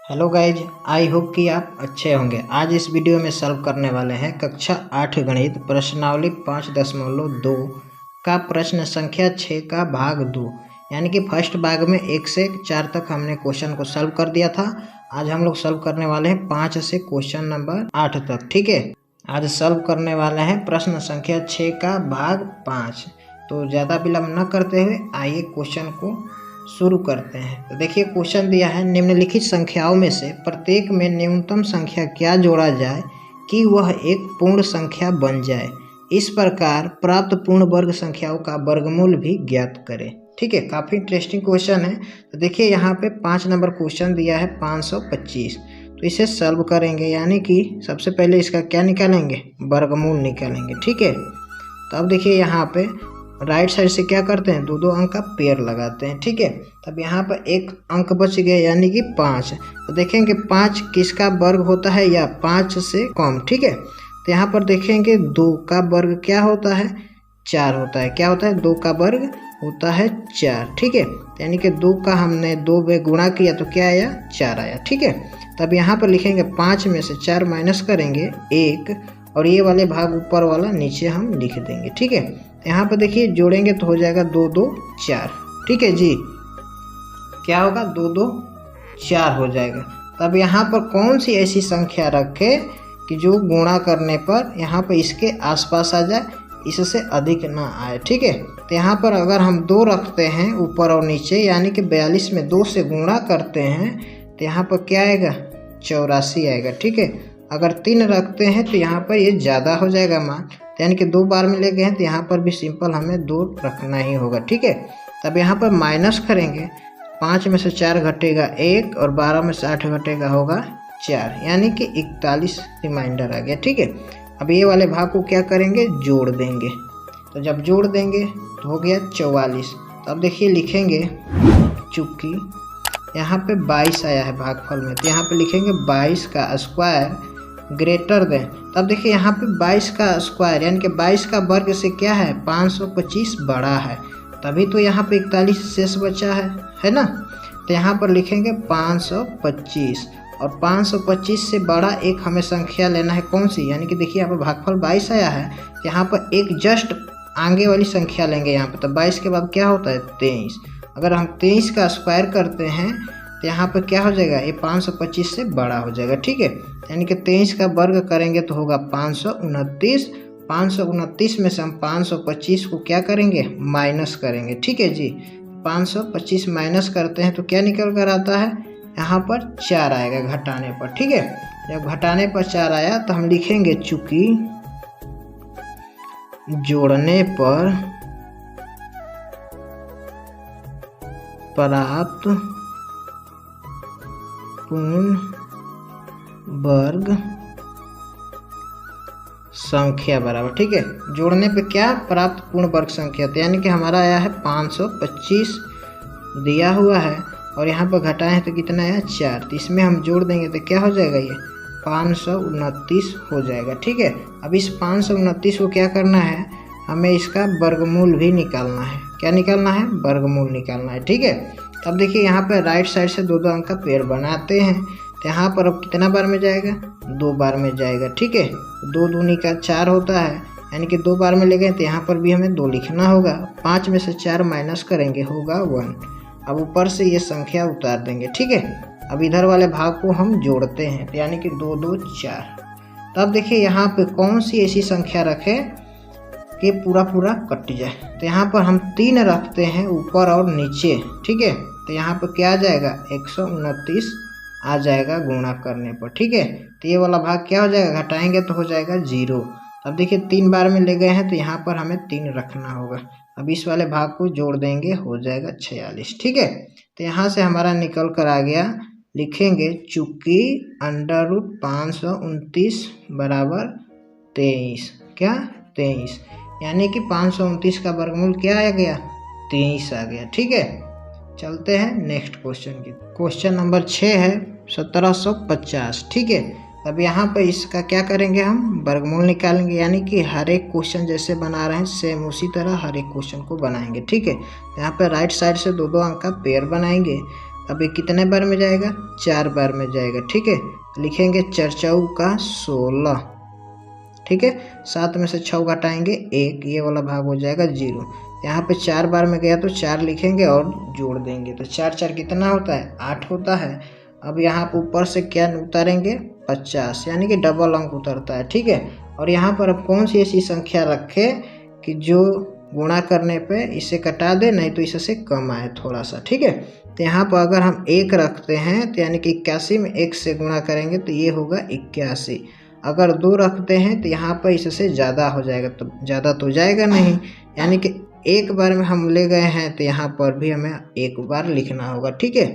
Hello guys, I hope कि आप अच्छे होंगे। आज इस वीडियो में सॉल्व करने वाले हैं कक्षा 8 गणित प्रश्नावली 5.2 का प्रश्न संख्या 6 का भाग 2, यानी कि फर्स्ट भाग में 1 से 4 तक हमने क्वेश्चन को सॉल्व कर दिया था। आज हम लोग सॉल्व करने वाले हैं 5 से क्वेश्चन नंबर 8 तक। ठीक है, आज सॉल्व करने वाले हैं प्रश्न संख्या 6 का भाग 5। तो ज़्यादा विलंब न करते हुए आइए क्वेश्चन को शुरू करते हैं। तो देखिए क्वेश्चन दिया है, निम्नलिखित संख्याओं में से प्रत्येक में न्यूनतम संख्या क्या जोड़ा जाए कि वह एक पूर्ण संख्या बन जाए। इस प्रकार प्राप्त पूर्ण वर्ग संख्याओं का वर्गमूल भी ज्ञात करें। ठीक है, काफ़ी इंटरेस्टिंग क्वेश्चन है। तो देखिए यहाँ पे 5 नंबर क्वेश्चन दिया है 525। तो इसे सॉल्व करेंगे, यानी कि सबसे पहले इसका क्या निकालेंगे, वर्गमूल निकालेंगे। ठीक है, तो अब देखिए यहाँ पे राइट साइड से क्या करते हैं, दो अंक का पेयर लगाते हैं। ठीक है, तब यहाँ पर एक अंक बच गया यानी कि 5। तो देखेंगे 5 किसका वर्ग होता है या 5 से कम। ठीक है, तो यहाँ पर देखेंगे 2 का वर्ग क्या होता है, 4 होता है। क्या होता है, 2 का वर्ग होता है 4। ठीक है, यानी कि 2 का हमने 2 में गुणा किया तो क्या आया, 4 आया। ठीक है, तब यहाँ पर लिखेंगे 5 में से 4 माइनस करेंगे 1, और ये वाले भाग ऊपर वाला नीचे हम लिख देंगे। ठीक है, यहाँ पर देखिए जोड़ेंगे तो हो जाएगा 2 2 4। ठीक है जी, क्या होगा, 2 2 4 हो जाएगा। तब यहाँ पर कौन सी ऐसी संख्या रखे कि जो गुणा करने पर यहाँ पर इसके आसपास आ जाए, इससे अधिक ना आए। ठीक है, तो यहाँ पर अगर हम 2 रखते हैं ऊपर और नीचे, यानी कि 42 में 2 से गुणा करते हैं तो यहाँ पर क्या आएगा, 84 आएगा। ठीक है, अगर 3 रखते हैं तो यहाँ पर ये ज़्यादा हो जाएगा मान, यानी कि 2 बार में ले गए हैं तो यहाँ पर भी सिंपल हमें 2 रखना ही होगा। ठीक है, तब यहाँ पर माइनस करेंगे, 5 में से 4 घटेगा 1 और 12 में से 8 घटेगा होगा 4, यानी कि 41 रिमाइंडर आ गया। ठीक है, अब ये वाले भाग को क्या करेंगे, जोड़ देंगे। तो जब जोड़ देंगे तो हो गया 44। तो अब देखिए लिखेंगे, चूँकि यहाँ पे 22 आया है भागफल में, तो यहाँ पे लिखेंगे 22 का स्क्वायर ग्रेटर देन। तब देखिए यहाँ पे 22 का स्क्वायर यानी कि 22 का वर्ग से क्या है, 525 बड़ा है, तभी तो यहाँ पे 41 शेष बचा है ना। तो यहाँ पर लिखेंगे 525, और 525 से बड़ा एक हमें संख्या लेना है, कौन सी, यानी कि देखिए यहाँ पर भागफल 22 आया है, यहाँ पर एक जस्ट आगे वाली संख्या लेंगे यहाँ पर। तो 22 के बाद क्या होता है, 23। अगर हम 23 का स्क्वायर करते हैं तो यहाँ पर क्या हो जाएगा, ये 525 से बड़ा हो जाएगा। ठीक है, यानी कि 23 का वर्ग करेंगे तो होगा 529। 529 में से हम 525 को क्या करेंगे, माइनस करेंगे। ठीक है जी, 525 माइनस करते हैं तो क्या निकल कर आता है, यहाँ पर 4 आएगा घटाने पर। ठीक है, जब घटाने पर 4 आया तो हम लिखेंगे, चूँकि जोड़ने पर प्राप्त पूर्ण वर्ग संख्या बराबर। ठीक है, जोड़ने पे क्या, प्राप्त पूर्ण वर्ग संख्या, तो यानी कि हमारा आया है 525 दिया हुआ है, और यहाँ पर घटाए हैं तो कितना आया, 4। तो इसमें हम जोड़ देंगे तो क्या हो जाएगा, ये 529 हो जाएगा। ठीक है, अब इस 529 को क्या करना है, हमें इसका वर्गमूल भी निकालना है। क्या निकालना है, वर्गमूल निकालना है। ठीक है, तब देखिए यहाँ पर राइट साइड से 2 अंक का पेड़ बनाते हैं, तो यहाँ पर अब कितना बार में जाएगा, 2 बार में जाएगा। ठीक है, 2 दूनी का 4 होता है, यानी कि 2 बार में ले गए तो यहाँ पर भी हमें 2 लिखना होगा। 5 में से 4 माइनस करेंगे होगा 1। अब ऊपर से ये संख्या उतार देंगे। ठीक है, अब इधर वाले भाग को हम जोड़ते हैं, तो यानी कि 2 2 4। तब देखिए यहाँ पे कौन सी ऐसी संख्या रखें कि पूरा कट जाए, तो यहाँ पर हम 3 रखते हैं ऊपर और नीचे। ठीक है, तो यहाँ पर क्या आ जाएगा, 129 आ जाएगा गुणा करने पर। ठीक है, तो ये वाला भाग क्या हो जाएगा, घटाएंगे तो हो जाएगा 0। अब देखिए 3 बार में ले गए हैं तो यहाँ पर हमें 3 रखना होगा। अब इस वाले भाग को जोड़ देंगे, हो जाएगा 46। ठीक है, तो यहाँ से हमारा निकल कर आ गया, लिखेंगे चूँकि √529 बराबर 23। क्या, 23, यानी कि 529 का वर्गमूल क्या आ गया, 23 आ गया। ठीक है, चलते हैं नेक्स्ट क्वेश्चन की। क्वेश्चन नंबर 6 है 1750। ठीक है, अब यहाँ पर इसका क्या करेंगे, हम वर्गमूल निकालेंगे, यानी कि हर एक क्वेश्चन जैसे बना रहे हैं सेम उसी तरह हर एक क्वेश्चन को बनाएंगे। ठीक है, यहाँ पर राइट साइड से 2 अंक का पेयर बनाएंगे, अब ये कितने बार में जाएगा, 4 बार में जाएगा। ठीक है, लिखेंगे 4 चौक का 16। ठीक है, 7 में से 6 घटाएंगे 1, ये वाला भाग हो जाएगा 0। यहाँ पे 4 बार में गया तो 4 लिखेंगे और जोड़ देंगे, तो 4 4 कितना होता है, 8 होता है। अब यहाँ पर ऊपर से क्या उतारेंगे, 50, यानी कि डबल अंक उतरता है। ठीक है, और यहाँ पर अब कौन सी ऐसी संख्या रखें कि जो गुणा करने पे इसे कटा दे, नहीं तो इससे कम आए थोड़ा सा। ठीक है, तो यहाँ पर अगर हम 1 रखते हैं तो यानी कि 81 में 1 से गुणा करेंगे तो ये होगा 81। अगर 2 रखते हैं तो यहाँ पर इससे ज़्यादा हो जाएगा, तो ज़्यादा तो जाएगा नहीं, यानी कि 1 बार में हम ले गए हैं तो यहाँ पर भी हमें 1 बार लिखना होगा। ठीक है,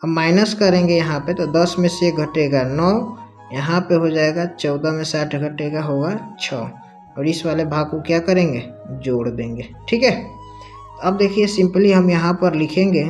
अब माइनस करेंगे यहाँ पे, तो 10 में से घटेगा 9, यहाँ पे हो जाएगा 14 में 60 घटेगा होगा 6, और इस वाले भाग को क्या करेंगे, जोड़ देंगे। ठीक है, अब देखिए सिंपली हम यहाँ पर लिखेंगे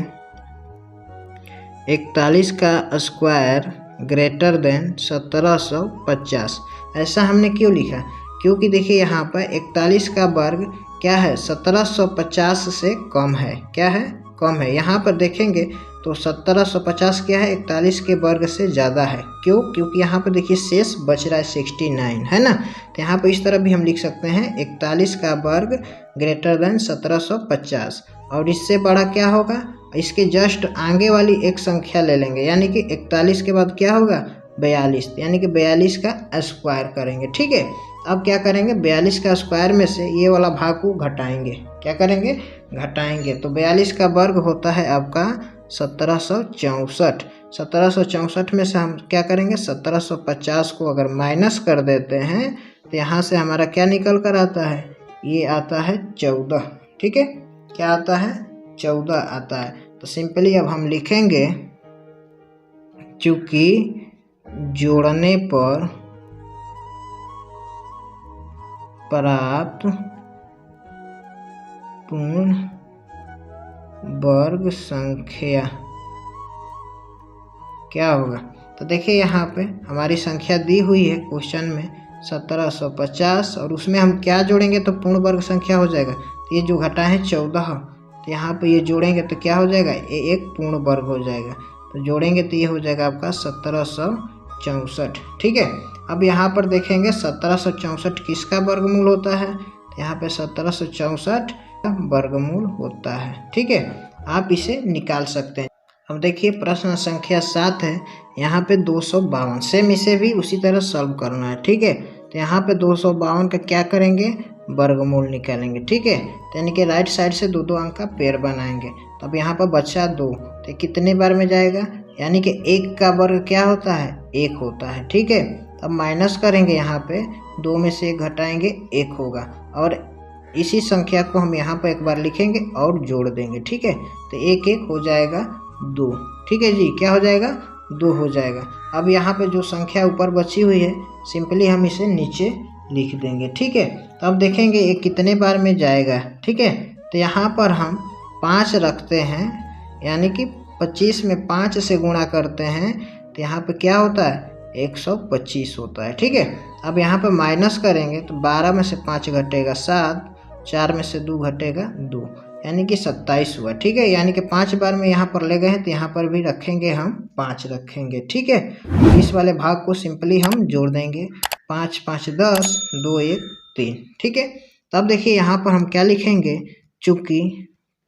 41 का स्क्वायर ग्रेटर देन 1750। ऐसा हमने क्यों लिखा, क्योंकि देखिए यहाँ पर 41 का वर्ग क्या है, 1750 से कम है। क्या है, कम है। यहाँ पर देखेंगे तो 1750 क्या है, 41 के वर्ग से ज़्यादा है। क्यों, क्योंकि यहाँ पर देखिए शेष बच रहा है 69, है ना। तो यहाँ पर इस तरह भी हम लिख सकते हैं 41 का वर्ग ग्रेटर देन 1750, और इससे बड़ा क्या होगा, इसके जस्ट आगे वाली एक संख्या ले लेंगे, यानी कि 41 के बाद क्या होगा, 42, यानी कि 42 का स्क्वायर करेंगे। ठीक है, अब क्या करेंगे, 42 का स्क्वायर में से ये वाला भाग को घटाएंगे। क्या करेंगे, घटाएंगे, तो 42 का वर्ग होता है आपका 1764। 1764 में से हम क्या करेंगे, 1750 को अगर माइनस कर देते हैं तो यहाँ से हमारा क्या निकल कर आता है, ये आता है 14। ठीक है, क्या आता है, 14 आता है। तो सिंपली अब हम लिखेंगे, चूँकि जोड़ने पर प्राप्त पूर्ण वर्ग संख्या क्या होगा, तो देखिए यहाँ पे हमारी संख्या दी हुई है क्वेश्चन में 1750, और उसमें हम क्या जोड़ेंगे तो पूर्ण वर्ग संख्या हो जाएगा। तो ये जो घटा है 14, तो यहाँ पे ये जोड़ेंगे तो क्या हो जाएगा, ये एक पूर्ण वर्ग हो जाएगा। तो जोड़ेंगे तो ये हो जाएगा आपका 1764। ठीक है, अब यहाँ पर देखेंगे 1764 किसका वर्गमूल होता है, तो यहाँ पे 1764 का वर्गमूल होता है। ठीक है, आप इसे निकाल सकते हैं। अब देखिए प्रश्न संख्या 7 है, यहाँ पे 252, सेम इसे भी उसी तरह सॉल्व करना है। ठीक है, तो यहाँ पे 252 का क्या करेंगे, वर्गमूल निकालेंगे। ठीक है, तो यानी कि राइट साइड से 2 2 अंक का पेयर बनाएंगे। तो अब यहाँ पर बचा 2, तो कितने बार में जाएगा, यानी कि 1 का वर्ग क्या होता है, 1 होता है। ठीक है, अब माइनस करेंगे, यहाँ पे 2 में से 1 घटाएंगे 1 होगा, और इसी संख्या को हम यहाँ पर एक बार लिखेंगे और जोड़ देंगे। ठीक है, तो 1 1 हो जाएगा 2। ठीक है जी, क्या हो जाएगा, 2 हो जाएगा। अब यहाँ पे जो संख्या ऊपर बची हुई है सिंपली हम इसे नीचे लिख देंगे। ठीक है, तो अब देखेंगे ये कितने बार में जाएगा। ठीक है, तो यहाँ पर हम 5 रखते हैं, यानी कि 25 में 5 से गुणा करते हैं तो यहाँ पे क्या होता है, 125 होता है। ठीक है, अब यहाँ पे माइनस करेंगे तो 12 में से 5 घटेगा 7, 4 में से 2 घटेगा 2, यानी कि 27 हुआ। ठीक है, यानी कि 5 बार में यहाँ पर ले गए हैं तो यहाँ पर भी रखेंगे हम 5 रखेंगे। ठीक है, इस वाले भाग को सिंपली हम जोड़ देंगे, 5 5 10, 2 1 3। ठीक है, तब देखिए यहाँ पर हम क्या लिखेंगे, चूँकि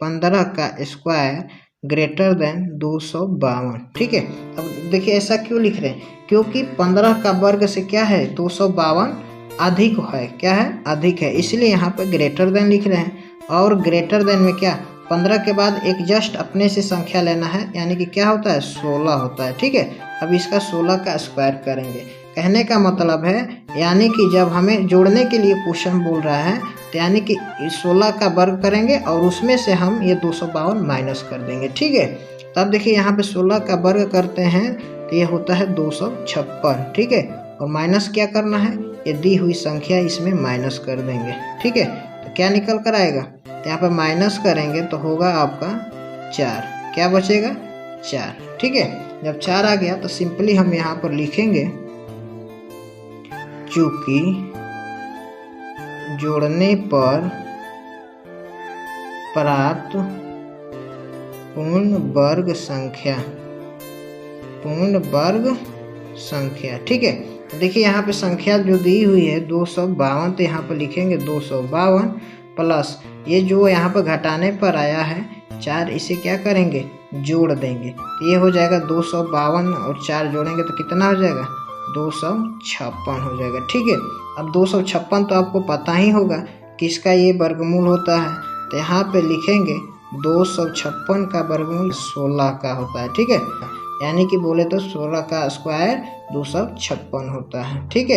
15 का स्क्वायर ग्रेटर देन 252। ठीक है, अब देखिए ऐसा क्यों लिख रहे हैं, क्योंकि 15 का वर्ग से क्या है, 252 अधिक है। क्या है, अधिक है, इसलिए यहाँ पर ग्रेटर देन लिख रहे हैं। और ग्रेटर देन में क्या, 15 के बाद एक जस्ट अपने से संख्या लेना है, यानी कि क्या होता है, 16 होता है। ठीक है, अब इसका 16 का स्क्वायर करेंगे। कहने का मतलब है, यानी कि जब हमें जोड़ने के लिए क्वेश्चन बोल रहा है तो यानी कि 16 का वर्ग करेंगे और उसमें से हम ये 252 माइनस कर देंगे। ठीक है, तब देखिए यहाँ पे 16 का वर्ग करते हैं तो ये होता है 256। ठीक है, और माइनस क्या करना है, ये दी हुई संख्या इसमें माइनस कर देंगे। ठीक है, तो क्या निकल कर आएगा, तो यहाँ पर माइनस करेंगे तो होगा आपका 4, क्या बचेगा, 4। ठीक है, जब 4 आ गया तो सिंपली हम यहाँ पर लिखेंगे, चूँकि जोड़ने पर प्राप्त पूर्ण वर्ग संख्या, पूर्ण वर्ग संख्या। ठीक है, देखिए यहाँ पे संख्या जो दी हुई है 252, तो यहाँ पर लिखेंगे 252 प्लस ये जो यहाँ पर घटाने पर आया है 4, इसे क्या करेंगे, जोड़ देंगे। तो ये हो जाएगा 252 और 4 जोड़ेंगे तो कितना हो जाएगा, 256 हो जाएगा। ठीक है, अब 256 तो आपको पता ही होगा किसका ये वर्गमूल होता है, तो यहाँ पे लिखेंगे 256 का वर्गमूल 16 का होता है। ठीक है, यानी कि बोले तो 16 का स्क्वायर 256 होता है। ठीक है।